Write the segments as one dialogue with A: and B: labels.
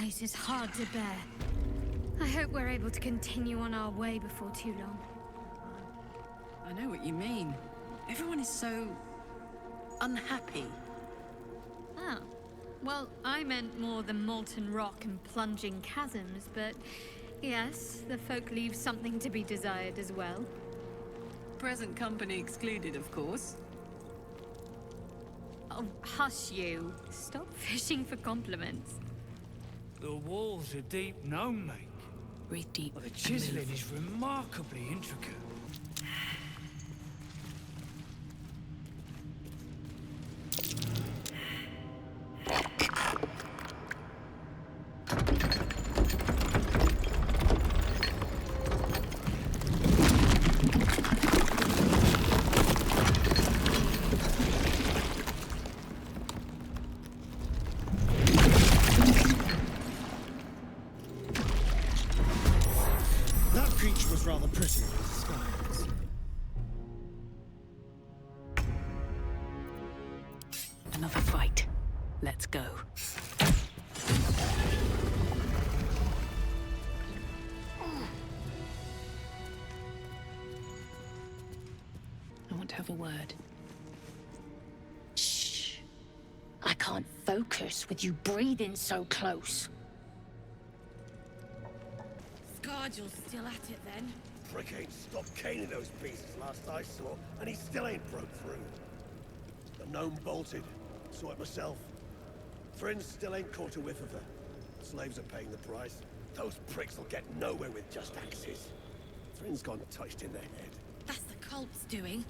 A: place is hard to bear. I hope we're able to continue on our way before too long.
B: I know what you mean. Everyone is so unhappy.
A: Oh. Well, I meant more the molten rock and plunging chasms, but yes, the folk leave something to be desired as well.
B: Present company excluded, of course.
A: Oh, hush you. Stop fishing for compliments.
C: The walls are deep gnome make.
B: Breathe deep.
C: The chiseling is remarkably intricate.
D: Rather pretty in disguise.
B: Another fight. Let's go. I want to have a word.
E: Shh. I can't focus with you breathing so close.
F: Scargill's still at it then.
G: Prick ain't stopped caning those beasts last I saw, and he still ain't broke through. The gnome bolted. Saw it myself. Friends still ain't caught a whiff of her. Slaves are paying the price. Those pricks will get nowhere with just axes. Friends gone touched in their head.
F: That's the cult's doing.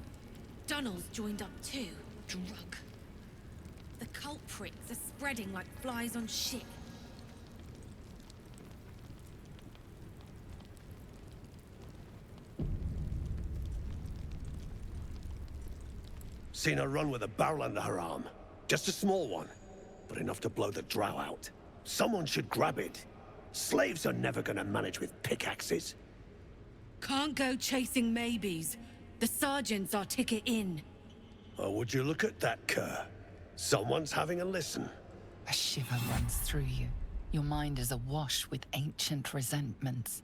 F: Dunnell's joined up too. Drug. The cult pricks are spreading like flies on shit.
G: Seen her run with a barrel under her arm. Just a small one, but enough to blow the drow out. Someone should grab it. Slaves are never gonna manage with pickaxes.
F: Can't go chasing maybes. The sergeants are ticket in.
G: Oh, would you look at that, Kerr? Someone's having a listen.
H: A shiver runs through you. Your mind is awash with ancient resentments.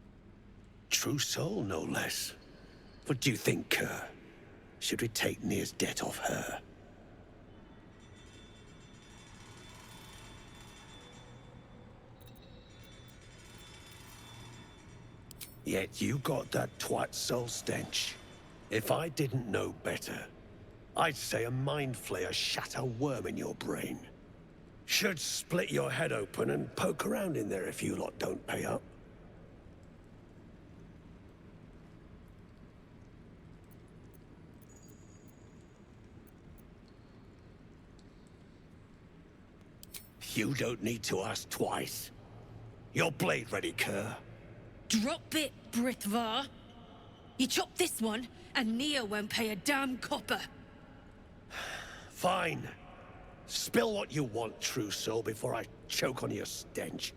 G: True soul, no less. What do you think, Kerr? Should we take Nir's debt off her? Yet you got that twat soul stench. If I didn't know better, I'd say a mind flayer shat a worm in your brain. Should split your head open and poke around in there if you lot don't pay up. You don't need to ask twice. Your blade ready, Kerr.
F: Drop it, Britvar. You chop this one, and Neo won't pay a damn copper.
G: Fine. Spill what you want, true soul, before I choke on your stench.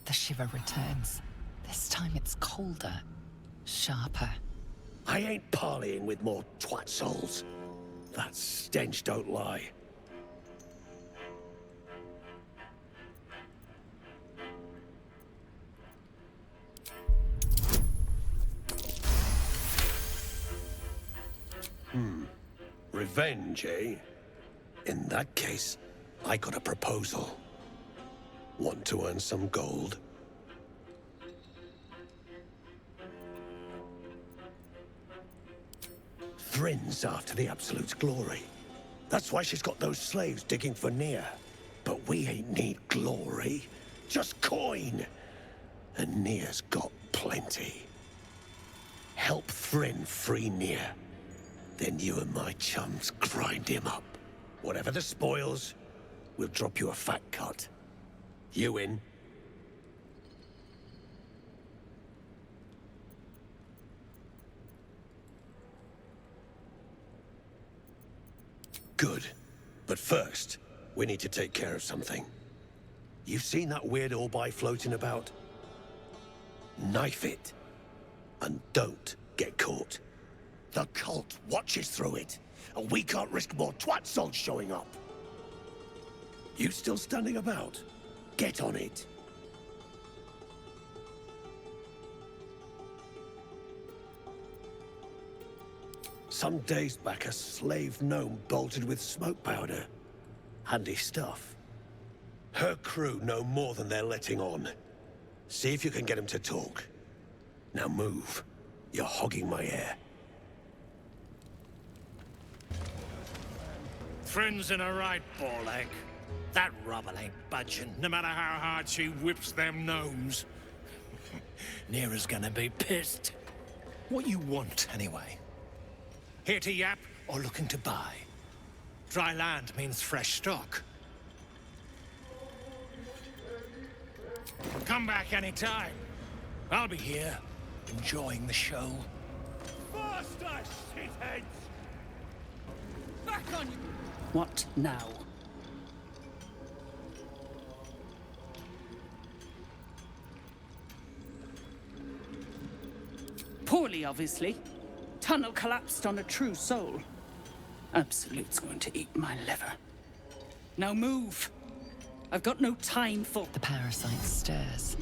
H: The shiver returns. This time it's colder, sharper.
G: I ain't parleying with more twat souls. That stench don't lie. Revenge, eh? In that case, I got a proposal. Want to earn some gold? Thrin's after the Absolute's glory. That's why she's got those slaves digging for Nir. But we ain't need glory, just coin. And Nir's got plenty. Help Thrin free Nir. Then you and my chums grind him up. Whatever the spoils, we'll drop you a fat cut. You in? Good. But first, we need to take care of something. You've seen that weird orbi floating about? Knife it. And don't get caught. The cult watches through it. and we can't risk more twat souls showing up. You still standing about? Get on it. Some days back, a slave gnome bolted with smoke powder. Handy stuff. Her crew know more than they're letting on. See if you can get him to talk. Now move. You're hogging my air.
I: Friends in a right, Ball-egg. That rubble ain't budging, no matter how hard she whips them gnomes. Neera's gonna be pissed. What you want, anyway? Here to yap, or looking to buy? Dry land means fresh stock. Come back anytime. I'll be here, enjoying the show.
C: Faster, shitheads!
B: Back on you!
J: What now? Poorly, obviously. Tunnel collapsed on a true soul. Absolute's going to eat my liver. Now move! I've got no time for...
H: The parasite stirs,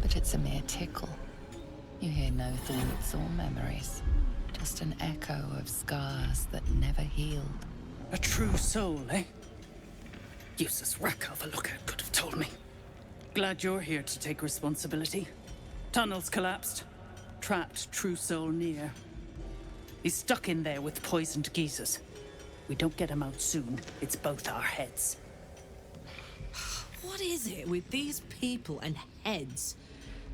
H: but it's a mere tickle. You hear no thoughts or memories, just an echo of scars that never healed.
J: A true soul, eh? Useless wreck of a lookout could have told me. Glad you're here to take responsibility. Tunnel's collapsed. Trapped true soul near. He's stuck in there with poisoned geezers. We don't get him out soon, it's both our heads.
F: What is it with these people and heads?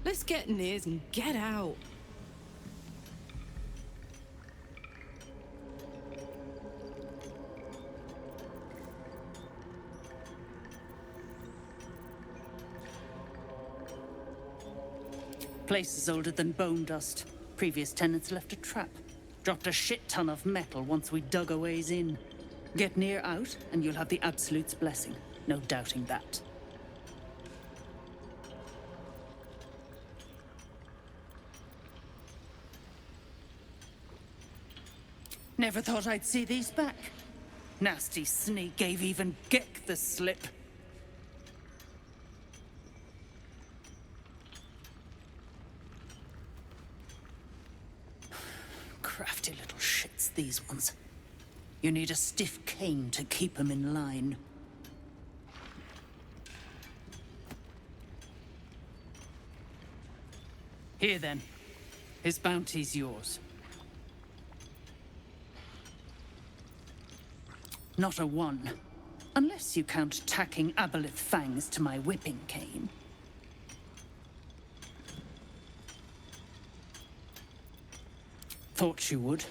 F: Let's get Niz and get out.
J: Place is older than bone dust. Previous tenants left a trap. Dropped a shit ton of metal once we dug a ways in. Get near out, and you'll have the Absolute's blessing. No doubting that. Never thought I'd see these back. Nasty sneak gave even Gek the slip. Crafty little shits, these ones. You need a stiff cane to keep them in line. Here then. His bounty's yours. Not a one. Unless you count tacking aboleth fangs to my whipping cane. Thought you would.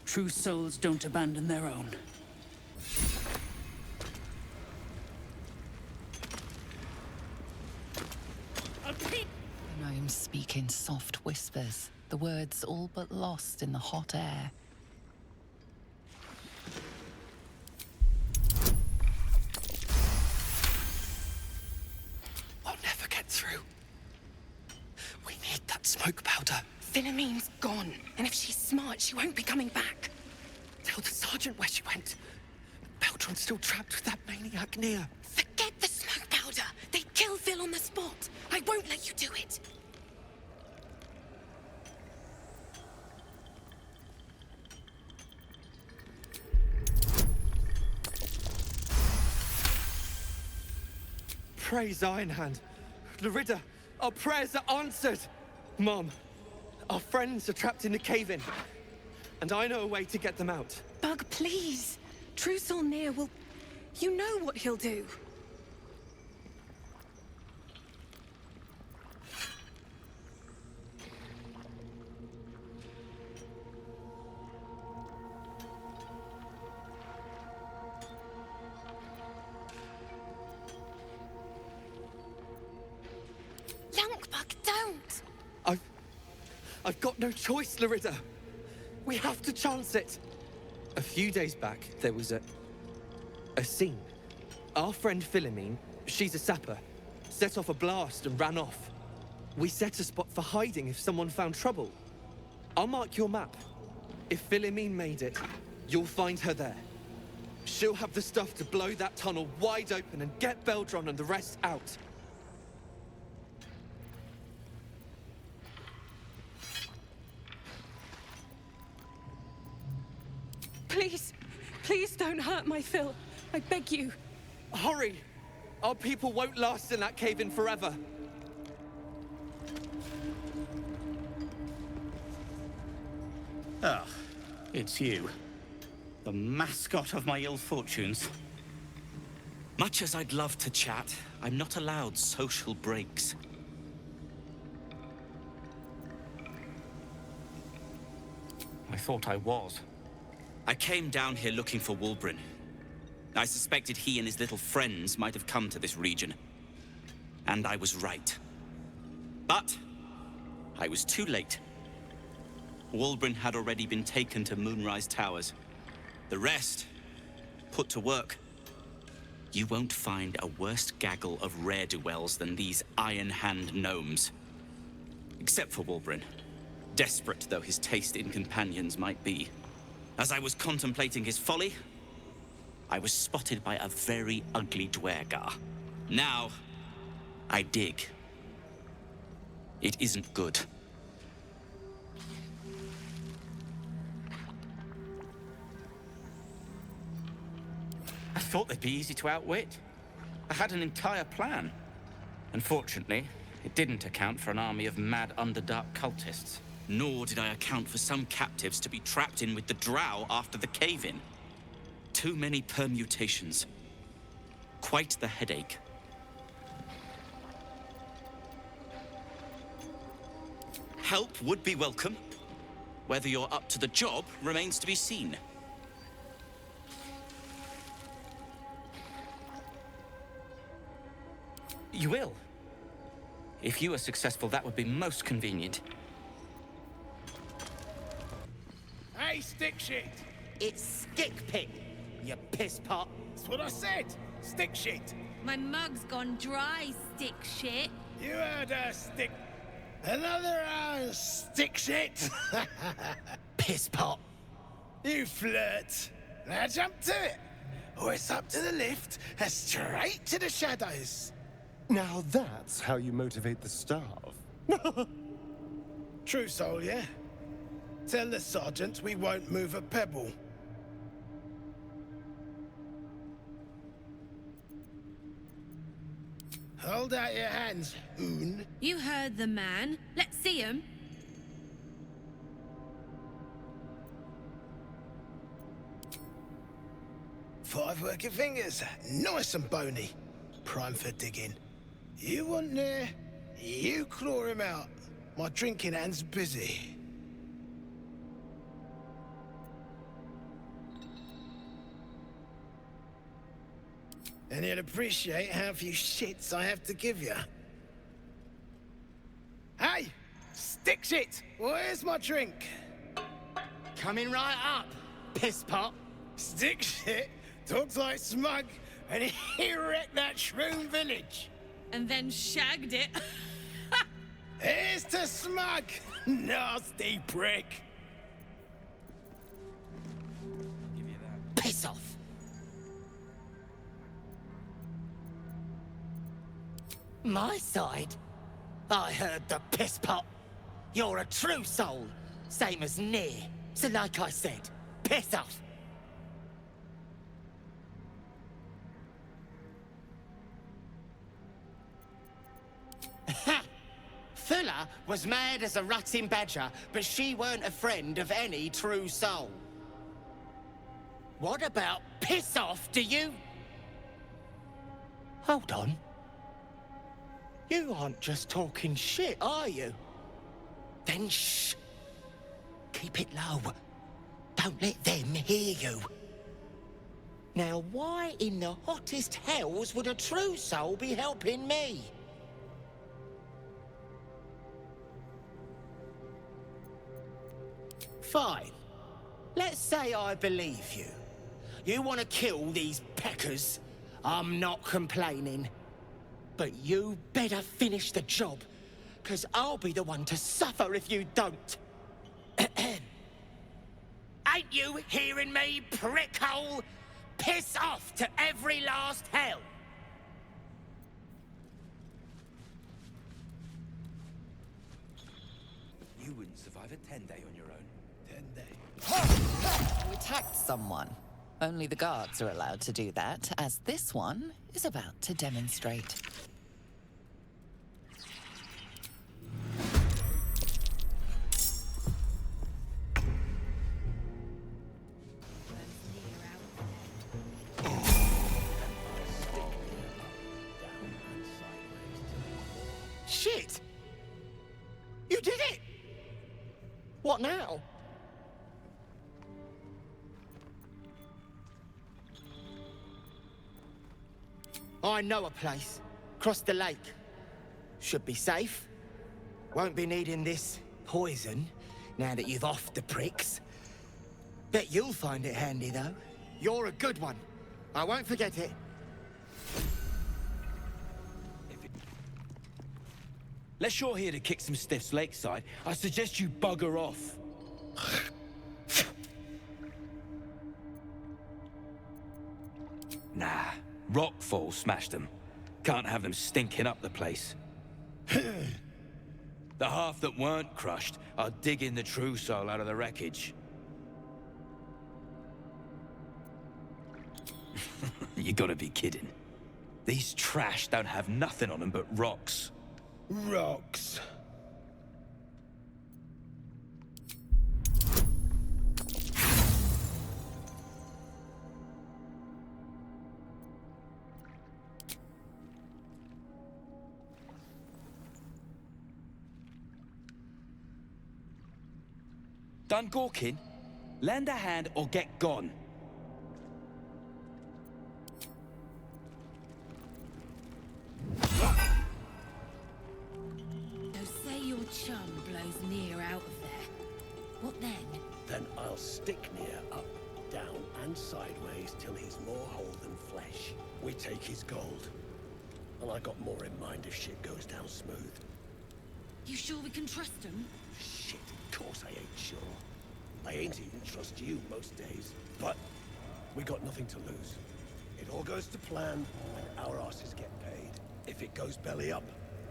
J: True souls don't abandon their own.
H: The gnomes speak in soft whispers, the words all but lost in the hot air.
K: I'll never get through. We need that smoke powder.
L: Philommene's gone, and if she's smart, she won't be coming back.
K: Tell the sergeant where she went. Beltron's still trapped with that maniac near.
L: Forget the smoke powder. They'd kill Phil on the spot. I won't let you do it.
K: Praise Ironhand. Larida, our prayers are answered. Mom, our friends are trapped in the cave-in. And I know a way to get them out.
L: Bug, please. True Solnir will... You know what he'll do. Lunkbug, don't!
K: I've got no choice, Larida. We have to chance it. A few days back, there was a scene. Our friend Philomene, she's a sapper, set off a blast and ran off. We set a spot for hiding if someone found trouble. I'll mark your map. If Philomene made it, You'll find her there. She'll have the stuff to blow that tunnel wide open and get Beldron and the rest out.
L: Please, please don't hurt my Phil. I beg you.
K: Hurry! Our people won't last in that cave-in forever.
M: Ah, it's you. The mascot of my ill fortunes. Much as I'd love to chat, I'm not allowed social breaks. I thought I was. I came down here looking for Wulbren. I suspected he and his little friends might have come to this region. And I was right. But I was too late. Wulbren had already been taken to Moonrise Towers. The rest, put to work. You won't find a worse gaggle of rare-dwells than these Iron Hand gnomes. Except for Wulbren, desperate though his taste in companions might be. As I was contemplating his folly, I was spotted by a very ugly Dwergar. Now, I dig. It isn't good. I thought they'd be easy to outwit. I had an entire plan. Unfortunately, it didn't account for an army of mad Underdark cultists. Nor did I account for some captives to be trapped in with the Drow after the cave-in. Too many permutations. Quite the headache. Help would be welcome. Whether you're up to the job remains to be seen. You will. If you are successful, that would be most convenient.
C: Hey, stick shit!
N: It's stick pit, you piss pot.
C: That's what I said! Stick shit!
F: My mug's gone dry, stick shit.
C: You heard her, stick... Another stick shit!
N: Piss pot.
C: You flirt. Now jump to it. Or it's up to the lift and straight to the shadows.
O: Now that's how you motivate the staff.
C: True soul, yeah? Tell the sergeant we won't move a pebble. Hold out your hands, Oon.
F: You heard the man. Let's see him.
C: Five working fingers, nice and bony. Prime for digging. You want there, you claw him out. My drinking hand's busy. And you'll appreciate how few shits I have to give you. Hey! Stick shit! Where's my drink?
N: Coming right up, piss pot.
C: Stick shit talks like smug, and he wrecked that shroom village.
F: And then shagged it.
C: Here's to smug, nasty prick.
M: Give you that.
N: Piss off. My side? I heard the piss pot. You're a true soul, same as Near. So like I said, piss off. Ha! Fuller was mad as a rutting badger, but she weren't a friend of any true soul. What about piss off, do you? Hold on. You aren't just talking shit, are you? Then shh. Keep it low. Don't let them hear you. Now, why in the hottest hells would a true soul be helping me? Fine. Let's say I believe you. You want to kill these peckers. I'm not complaining. But you better finish the job, because I'll be the one to suffer if you don't. Ain't you hearing me, prickhole? Piss off to every last hell!
K: You wouldn't survive a 10-day on your own.
C: 10 days.
H: You attacked someone. Only the guards are allowed to do that, as this one is about to demonstrate.
N: Shit! You did it! What now? I know a place. Across the lake. Should be safe. Won't be needing this poison now that you've offed the pricks. Bet you'll find it handy, though. You're a good one. I won't forget it.
K: Unless you're here to kick some stiffs lakeside, I suggest you bugger off. Nah, rockfall smashed them. Can't have them stinking up the place. The half that weren't crushed are digging the true soul out of the wreckage. You gotta be kidding. These trash don't have nothing on them but rocks.
C: Rocks.
K: Done gawking? Lend a hand or get gone.
F: Say your chum blows Near out of there. What then?
G: Then I'll stick Near up, down, and sideways till he's more whole than flesh. We take his gold. And I got more in mind if shit goes down smooth.
F: You sure we can trust him?
G: Shit, of course I ain't sure. I ain't even trust you most days. But we got nothing to lose. It all goes to plan, and our asses get paid. If it goes belly up,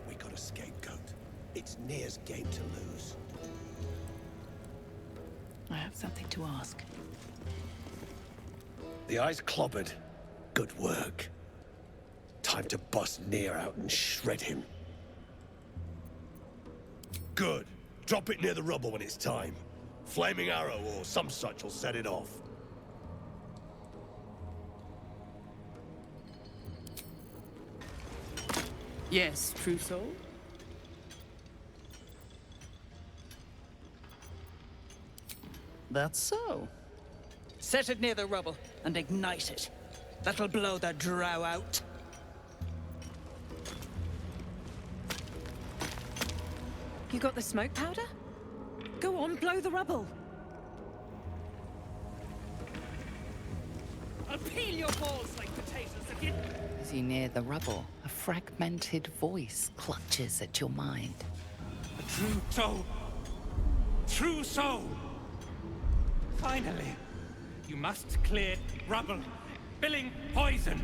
G: we got a scapegoat. It's Near's game to lose.
J: I have something to ask.
G: The eye's clobbered. Good work. Time to bust Near out and shred him. Good. Drop it near the rubble when it's time. Flaming arrow or some such will set it off.
J: Yes, true soul? That's so. Set it near the rubble and ignite it. That'll blow the drow out.
B: You got the smoke powder? Go on, blow the rubble.
J: I'll peel your balls like potatoes if you...
H: As you near the rubble, a fragmented voice clutches at your mind.
I: A true soul. True soul. Finally. You must clear rubble. Spilling poison.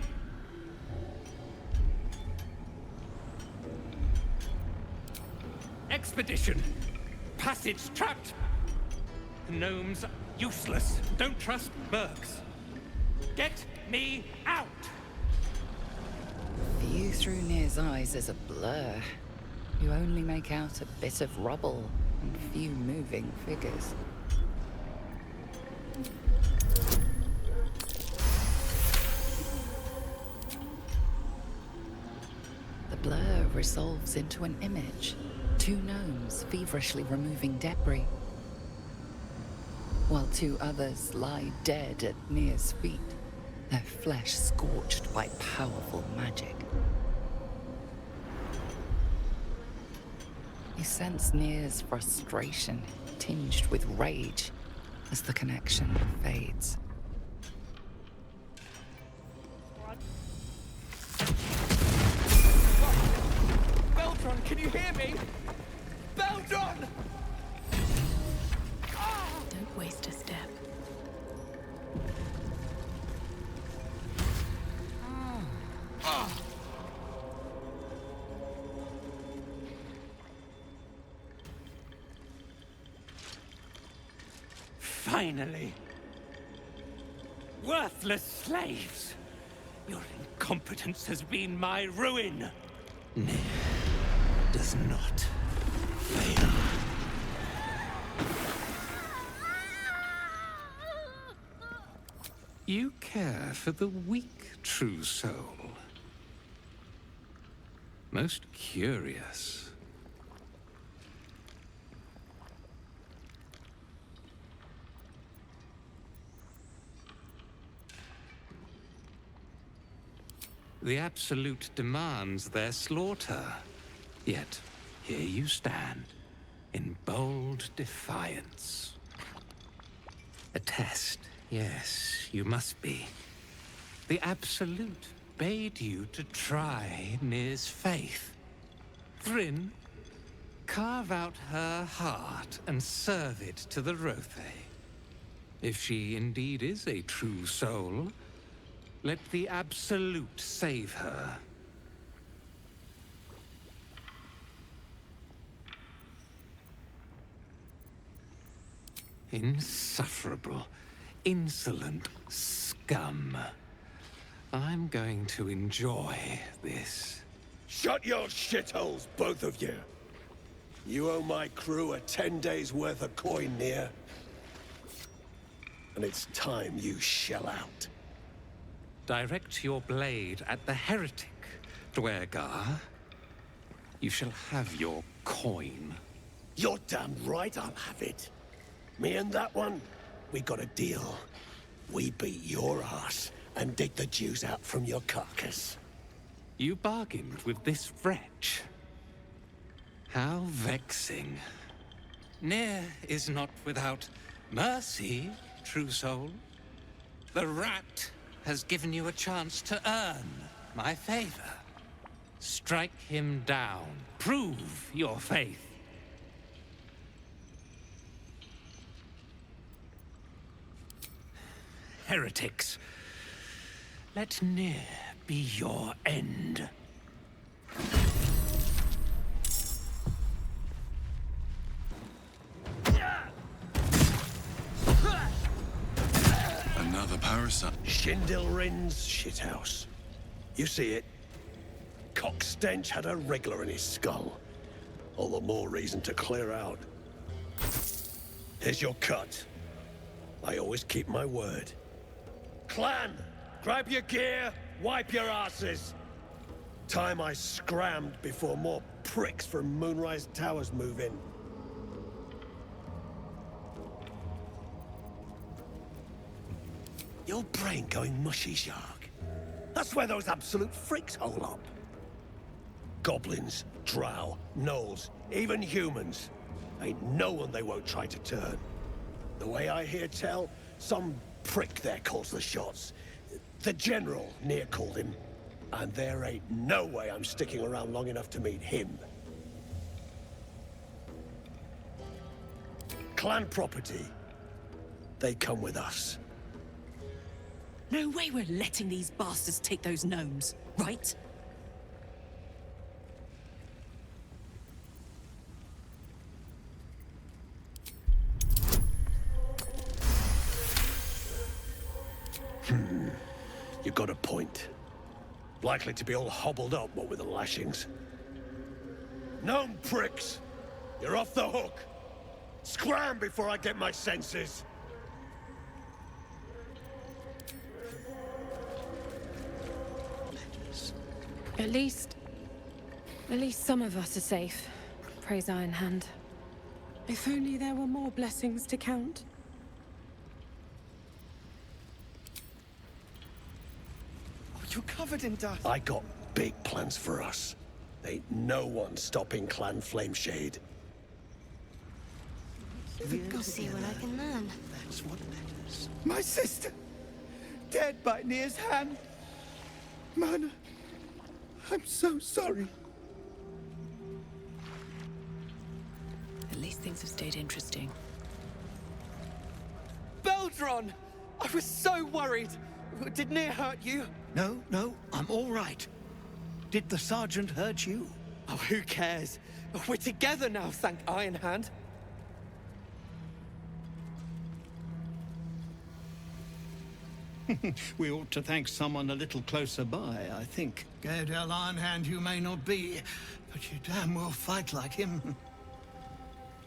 I: Expedition. Passage trapped. Gnomes useless. Don't trust mercs. Get me out.
H: View through Near's eyes is a blur. You only make out a bit of rubble and few moving figures. The blur resolves into an image. Two gnomes feverishly removing debris, while two others lie dead at Near's feet, their flesh scorched by powerful magic. You sense Near's frustration, tinged with rage, as the connection fades.
N: Beldron, can you hear me? Beldron!
L: Don't waste a step.
I: Finally! Worthless slaves! Your incompetence has been my ruin! Nier does not fail. You care for the weak, true soul. Most curious. The Absolute demands their slaughter. Yet, here you stand, in bold defiance. A test, yes, you must be. The Absolute bade you to try Nir's faith. Thrin, carve out her heart and serve it to the Rothe. If she indeed is a true soul, let the Absolute save her. Insufferable, insolent scum. I'm going to enjoy this.
G: Shut your shitholes, both of you. You owe my crew a 10 days' worth of coin, Nier. And it's time you shell out.
I: Direct your blade at the heretic, Dwergar. You shall have your coin.
G: You're damn right I'll have it. Me and that one, we got a deal. We beat your ass and dig the Jews out from your carcass.
I: You bargained with this wretch. How vexing. Nier is not without mercy, true soul. The rat has given you a chance to earn my favor. Strike him down. Prove your faith. Heretics, let Nier be your end.
P: Another parasite.
G: Shindilrin's shithouse. You see it? Cock Stench had a wriggler in his skull. All the more reason to clear out. Here's your cut. I always keep my word. Clan, grab your gear, wipe your asses. Time I scrammed before more pricks from Moonrise Towers move in. Your brain going mushy, Shark. That's where those absolute freaks hole up. Goblins, drow, gnolls, even humans. Ain't no one they won't try to turn. The way I hear tell, some prick there calls the shots. The General, Nier called him. And there ain't no way I'm sticking around long enough to meet him. Clan property. They come with us.
F: No way we're letting these bastards take those gnomes, right?
G: You got a point. Likely to be all hobbled up, what with the lashings. Gnome pricks! You're off the hook! Scram before I get my senses!
Q: At least some of us are safe. Praise Iron Hand. If only there were more blessings to count.
D: Oh, you're covered in dust.
G: I got big plans for us. Ain't no one stopping Clan Flameshade.
L: I'll see what I can learn.
D: That's what matters. My sister! Dead by Nier's hand! Mana, I'm so sorry.
H: At least things have stayed interesting.
K: Beldron! I was so worried! Did Nier hurt you?
N: No, I'm all right. Did the sergeant hurt you?
K: Oh, who cares? We're together now, thank Iron Hand.
P: We ought to thank someone a little closer by, I think. Gaedel Ironhand you may not be, but you damn well fight like him.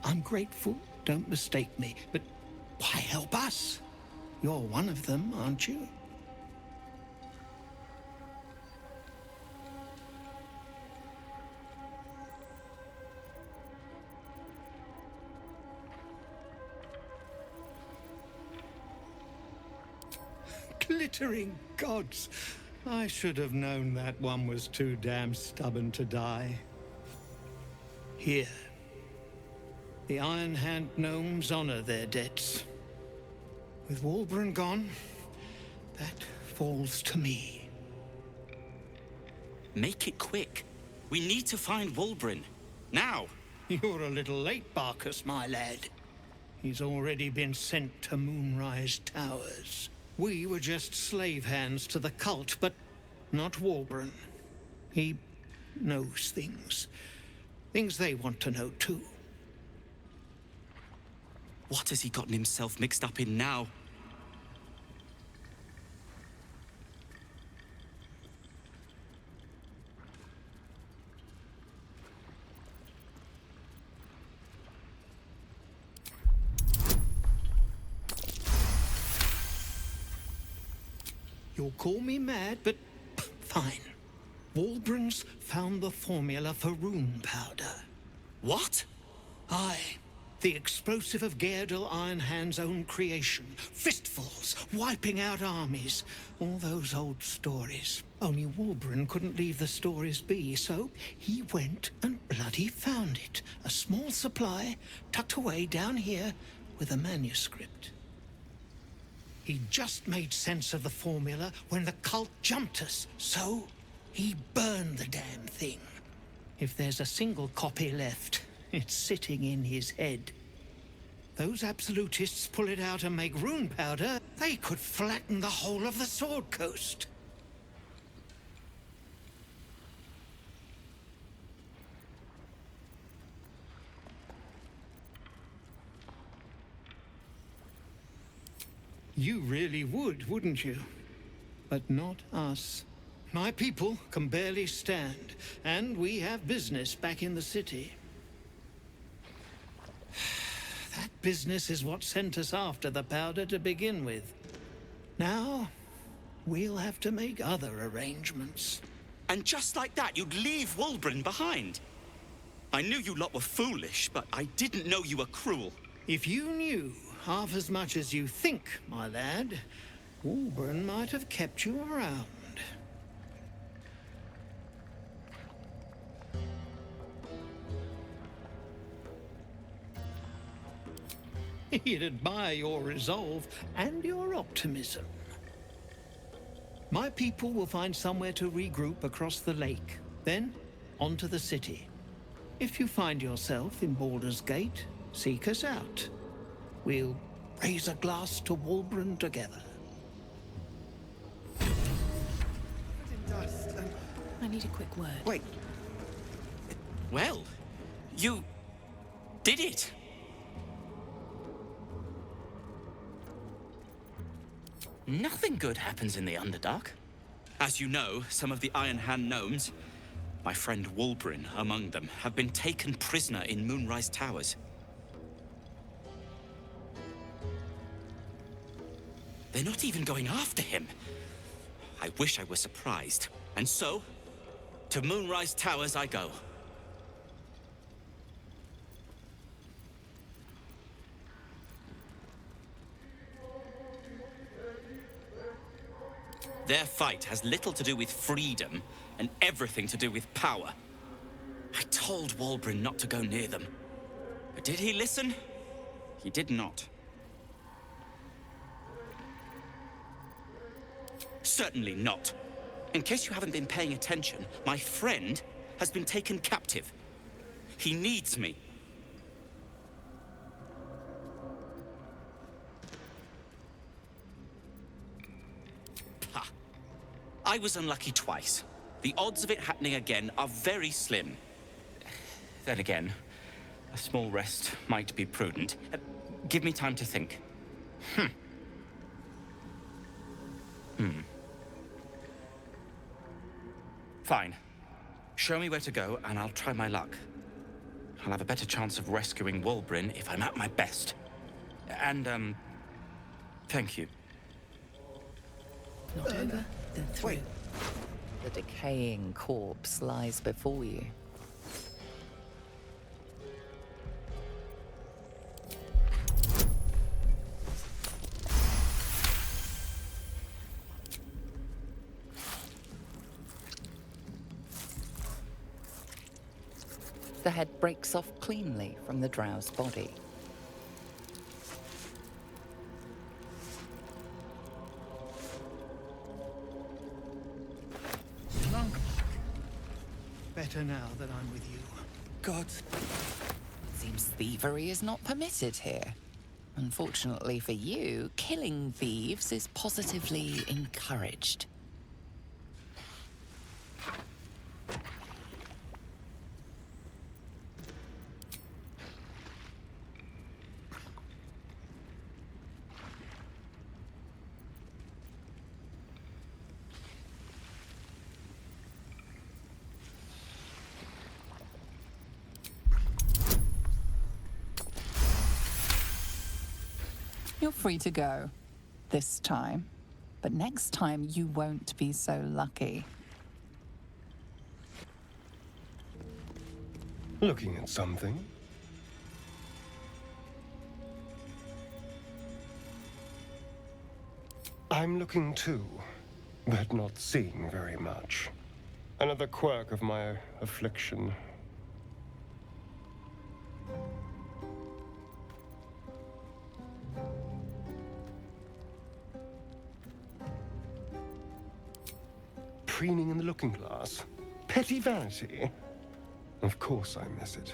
P: I'm grateful, don't mistake me, but why help us? You're one of them, aren't you? Glittering gods! I should have known that one was too damn stubborn to die. Here. The Iron Hand gnomes honor their debts. With Walbran gone, that falls to me.
M: Make it quick. We need to find Walbran. Now!
P: You're a little late, Barkus, my lad. He's already been sent to Moonrise Towers. We were just slave hands to the cult, but not Walbran. He knows things. Things they want to know, too.
M: What has he gotten himself mixed up in now?
P: You'll call me mad, but fine. Walbran's found the formula for rune powder.
M: What?
P: Aye. The explosive of Gaedel Ironhand's own creation. Fistfuls, wiping out armies. All those old stories. Only Walbran couldn't leave the stories be, so he went and bloody found it. A small supply, tucked away down here with a manuscript. He just made sense of the formula when the cult jumped us, so he burned the damn thing. If there's a single copy left, it's sitting in his head. Those absolutists pull it out and make rune powder, they could flatten the whole of the Sword Coast. You really would, wouldn't you? But not us. My people can barely stand, and we have business back in the city. That business is what sent us after the powder to begin with. Now, we'll have to make other arrangements.
M: And just like that, you'd leave Walbran behind. I knew you lot were foolish, but I didn't know you were cruel.
P: If you knew half as much as you think, my lad, Walbran might have kept you around. He'd admire your resolve and your optimism. My people will find somewhere to regroup across the lake, then onto the city. If you find yourself in Baldur's Gate, seek us out. We'll raise a glass to Walbran together.
F: I need a quick word.
M: Wait. Well, you did it. Nothing good happens in the Underdark. As you know, some of the Iron Hand gnomes, my friend Walbran among them, have been taken prisoner in Moonrise Towers. They're not even going after him. I wish I were surprised. And so, to Moonrise Towers I go. Their fight has little to do with freedom and everything to do with power. I told Walbran not to go near them. But did he listen? He did not. Certainly not. In case you haven't been paying attention, my friend has been taken captive. He needs me. Ha! I was unlucky twice. The odds of it happening again are very slim. Then again, a small rest might be prudent. Give me time to think. Fine. Show me where to go, and I'll try my luck. I'll have a better chance of rescuing Wulbrin if I'm at my best. And, thank you.
F: Not over, then through.
H: The decaying corpse lies before you. The head breaks off cleanly from the drow's body.
P: Monk. Better now that I'm with you.
K: God.
H: Seems thievery is not permitted here. Unfortunately for you, killing thieves is positively encouraged. You're free to go. This time. But next time you won't be so lucky.
O: Looking at something? I'm looking too, but not seeing very much. Another quirk of my affliction. Preening in the looking glass. Petty vanity. Of course I miss it.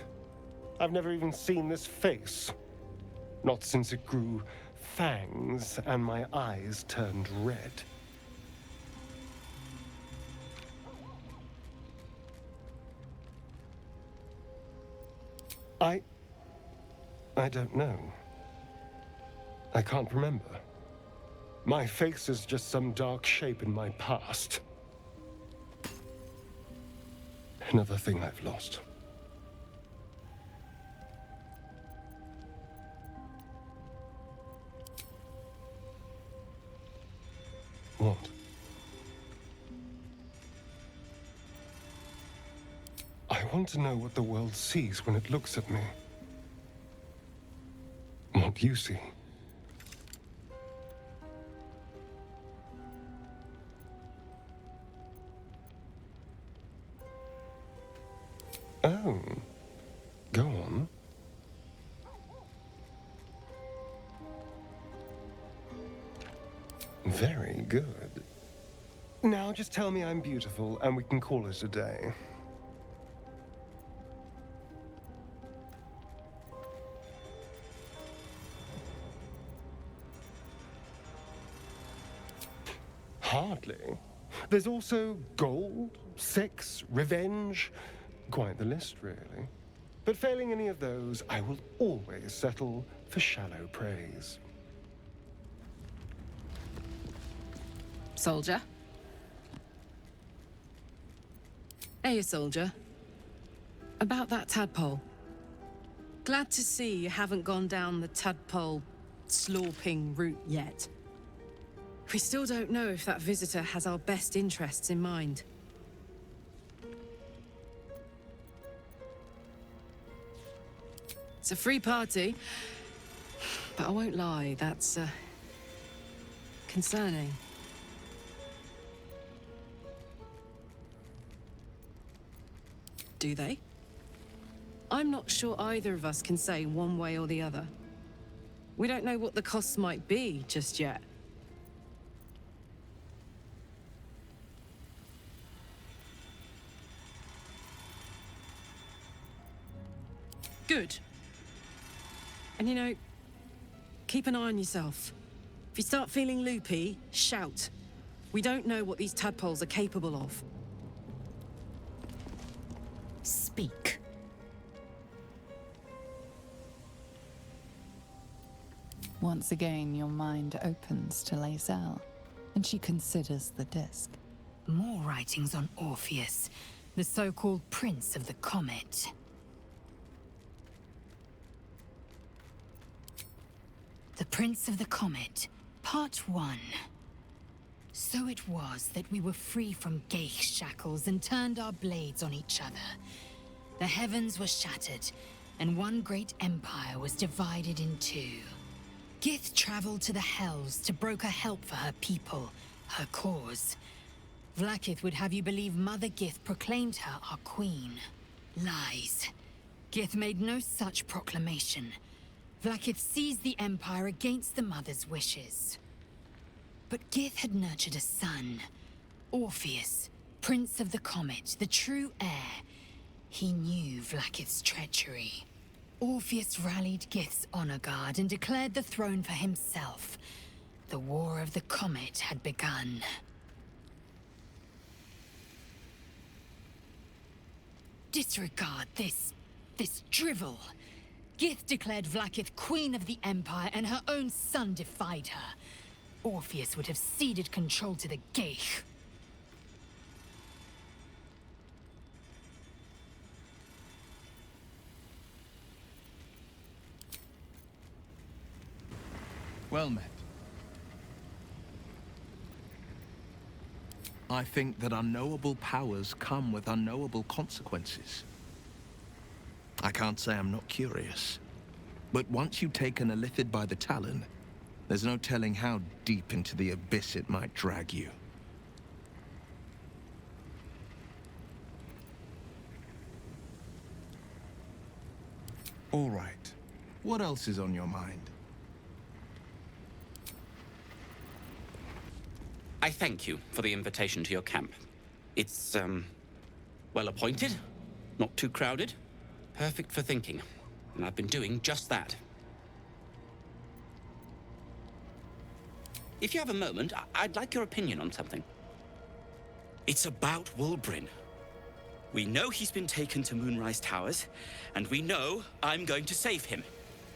O: I've never even seen this face. Not since it grew fangs and my eyes turned red. I don't know. I can't remember. My face is just some dark shape in my past. Another thing I've lost. What? I want to know what the world sees when it looks at me. What you see. Oh. Go on. Very good. Now just tell me I'm beautiful and we can call it a day. Hardly. There's also gold, sex, revenge. Quite the list, really. But failing any of those, I will always settle for shallow praise.
J: Soldier? Hey, soldier. About that tadpole. Glad to see you haven't gone down the tadpole slorping route yet. We still don't know if that visitor has our best interests in mind. It's a free party, but I won't lie, that's, concerning. Do they? I'm not sure either of us can say one way or the other. We don't know what the costs might be just yet. Good. And you know, keep an eye on yourself. If you start feeling loopy, shout. We don't know what these tadpoles are capable of.
E: Speak.
H: Once again, your mind opens to Lae'zel. and she considers the disc.
L: More writings on Orpheus, the so-called Prince of the Comet. The Prince of the Comet, Part 1. So it was that we were free from Geich shackles and turned our blades on each other. The heavens were shattered, and one great empire was divided in two. Gith traveled to the Hells to broker help for her people, her cause. Vlaakith would have you believe Mother Gith proclaimed her our queen. Lies. Gith made no such proclamation. Vlaakith seized the Empire against the Mother's wishes. But Gith had nurtured a son, Orpheus, Prince of the Comet, the true heir. He knew Vlaakith's treachery. Orpheus rallied Gith's honor guard and declared the throne for himself. The War of the Comet had begun. Disregard this drivel. Gith declared Vlaakith Queen of the Empire, and her own son defied her. Orpheus would have ceded control to the Geich.
R: Well met. I think that unknowable powers come with unknowable consequences. I can't say I'm not curious, but once you've taken a Lithid by the Talon, there's no telling how deep into the abyss it might drag you. All right. What else is on your mind?
M: I thank you for the invitation to your camp. It's, well appointed, not too crowded, perfect for thinking, and I've been doing just that. If you have a moment, I'd like your opinion on something. It's about Wulbrin. We know he's been taken to Moonrise Towers, and we know I'm going to save him.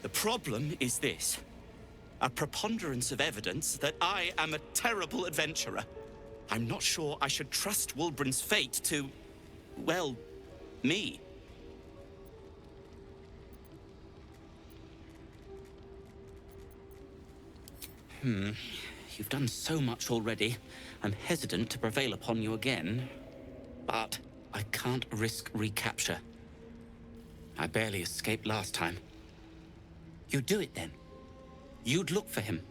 M: The problem is this. A preponderance of evidence that I am a terrible adventurer. I'm not sure I should trust Wulbrin's fate to, well, me. You've done so much already. I'm hesitant to prevail upon you again. But I can't risk recapture. I barely escaped last time. You'd do it then. You'd look for him.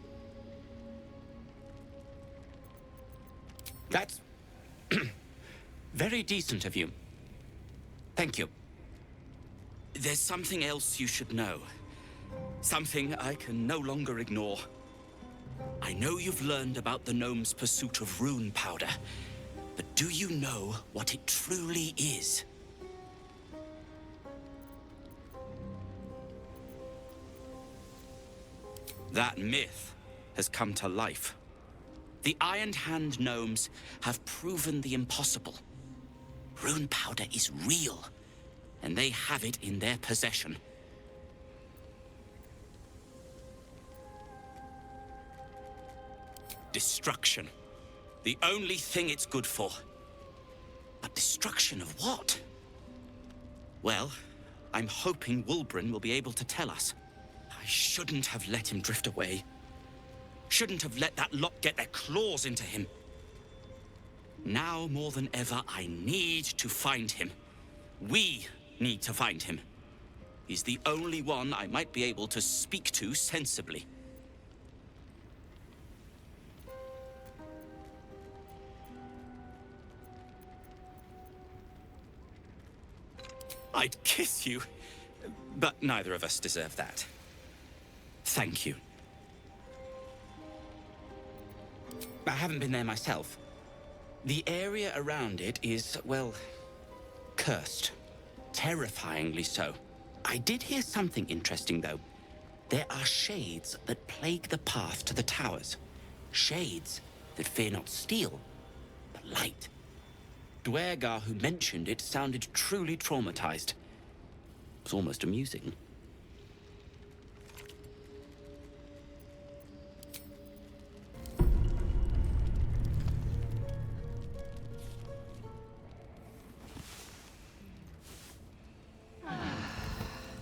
M: That's very decent of you. Thank you. There's something else you should know. Something I can no longer ignore. I know you've learned about the gnome's pursuit of rune powder, but do you know what it truly is? That myth has come to life. The Iron Hand gnomes have proven the impossible. Rune powder is real, and they have it in their possession. Destruction. The only thing it's good for. But destruction of what? Well, I'm hoping Wulbrin will be able to tell us. I shouldn't have let him drift away. Shouldn't have let that lot get their claws into him. Now more than ever, I need to find him. We need to find him. He's the only one I might be able to speak to sensibly. I'd kiss you, but neither of us deserve that. Thank you. I haven't been there myself. The area around it is, well, cursed. Terrifyingly so. I did hear something interesting, though. There are shades that plague the path to the towers. Shades that fear not steel, but light. Dwergar who mentioned it sounded truly traumatized. It was almost amusing.